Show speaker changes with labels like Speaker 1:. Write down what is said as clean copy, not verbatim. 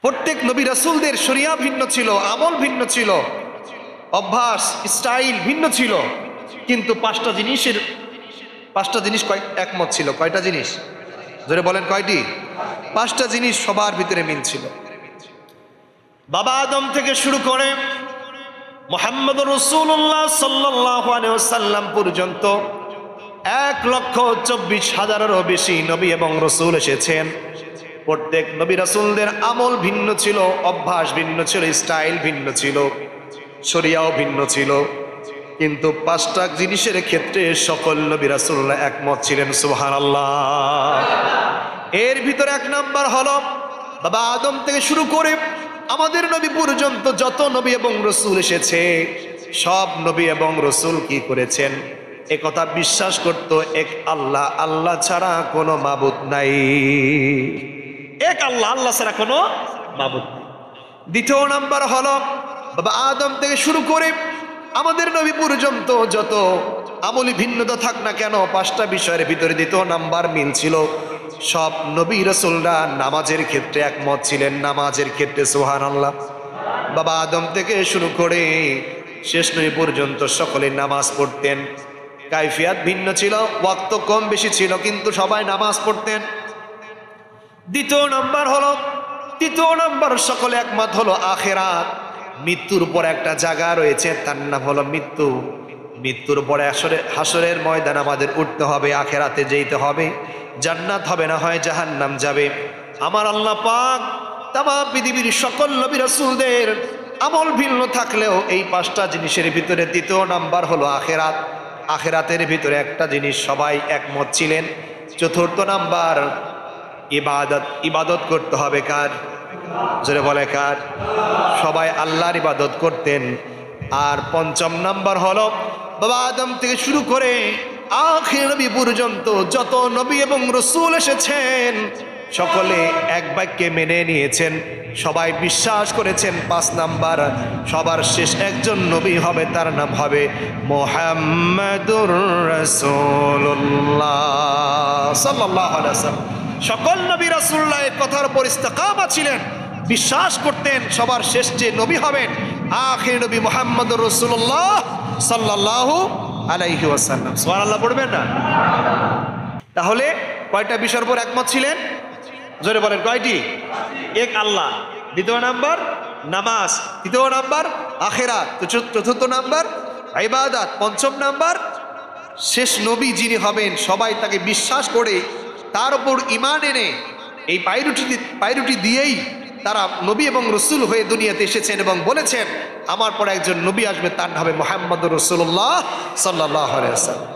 Speaker 1: প্রত্যেক নবী রাসূলদের শরিয়া ভিন্ন ছিল, আমল ভিন্ন ছিল, অভ্যাস স্টাইল ভিন্ন ছিল, কিন্তু পাঁচটা জিনিস একমত ছিল। কয়টা জিনিস? জোরে বলেন কয়টি? পাঁচটা জিনিস সবার ভিতরে মিল ছিল। বাবা আদম থেকে শুরু করে মুহাম্মদুর রাসূলুল্লাহ সাল্লাল্লাহু আলাইহি ওয়াসাল্লাম পর্যন্ত 1,24,000-এরও বেশি নবী এবং রাসূল এসেছেন। প্রত্যেক নবী রাসূলদের আমল ভিন্ন ছিল, অভ্যাস ভিন্ন ছিল, স্টাইল ভিন্ন ছিল, শরিয়াও ভিন্ন ছিল, কিন্তু পাঁচটা জিনিসের ক্ষেত্রে সকল নবী রাসূলরা একমত ছিলেন। সুবহানাল্লাহ। এর ভিতরে এক নাম্বার হলো বাবা আদম থেকে শুরু করে আমাদের নবী পর্যন্ত যত নবী এবং রাসূল এসেছে, সব নবী এবং রাসূল কি করেছেন? একথা বিশ্বাস করত এক আল্লাহ, আল্লাহ ছাড়া কোনো মাবুদ নাই। এক আল্লাহ, আল্লাহ ছাড়া কোনো মাবুদ নাই। দ্বিতীয় নাম্বার হলো বাবা আদম থেকে শুরু করে আমাদের নবী পর্যন্ত যত আমলি ভিন্নতা থাক না কেন, পাঁচটা বিষয়ের ভিতরে দ্বিতীয় নাম্বার মিল ছিল। সব নবী রাসূলরা নামাজের ক্ষেত্রে একমত ছিলেন, নামাজের ক্ষেত্রে। সুবহানাল্লাহ। বাবা আদম থেকে শুরু করে শেষ নবী পর্যন্ত সকলে নামাজ পড়তেন। কাইফিয়াত ভিন্ন ছিল, ওয়াক্ত কম বেশি ছিল, কিন্তু সবাই নামাজ পড়তেন। তৃতীয় নাম্বার সকলে একমত হলো আখিরাত। মৃত্যুর পর একটা জায়গা রয়েছে, তার নাম হলো মৃত্যু। মৃত্যুর পরে হাসরের ময়দান আমাদের উঠতে হবে, আখিরাতে যেতে হবে, জান্নাত হবে না হয় জাহান্নাম যাবে। আমার আল্লাহ পাক তামাম পৃথিবীর সকল নবী রাসূলদের আমল ভিন্ন থাকলেও এই পাঁচটা জিনিসের ভিতরে দ্বিতীয় নাম্বার হলো আখিরাত। আখিরাতের ভিতরে একটা জিনিস সবাই একমত ছিলেন। চতুর্থ নাম্বার ইবাদত করতে হবে কার? জোরে বলে কার? সবাই আল্লাহর ইবাদত করতেন। আর পঞ্চম নাম্বার হলো বাবা আদম থেকে শুরু করে আখির নবী পর্যন্ত যত নবী এবং রাসূল এসেছেন, সকলে এক বাক্যে মেনে নিয়েছেন, সবাই বিশ্বাস করেছেন। পাঁচ নাম্বার, সবার শেষ একজন নবী হবে, তার নাম হবে মুহাম্মাদুর রাসূলুল্লাহ সাল্লাল্লাহু আলাইহি ওয়াসাল্লাম। সকল নবী রাসূলরা এই কথার উপর ইস্তেকামা ছিলেন, বিশ্বাস করতেন সবার শেষ যে নবী হবেন আখির নবী মুহাম্মদুর রাসূলুল্লাহ সাল্লাল্লাহু আলাইহি ওয়াসাল্লাম। সুবহানাল্লাহ পড়বেন না? তাহলে কয়টা বিষয়ের উপর একমত ছিলেন? জোরে বলেন কয়টি? এক আল্লাহ, দ্বিতীয় নাম্বার নামাজ, তৃতীয় নাম্বার আখিরাত, চতুর্থ নাম্বার ইবাদত, পঞ্চম নাম্বার শেষ নবী যিনি হবেন সবাই তাকে বিশ্বাস করে তার উপর ঈমান এনে এই পায়রুটি দিয়েই তারা নবী এবং রাসূল হয়ে দুনিয়াতে এসেছেন এবং বলেছেন আমার পরে একজন নবী আসবে, তার নাম হবে মুহাম্মদুর রাসূলুল্লাহ সাল্লাল্লাহু আলাইহি ওয়াসাল্লাম।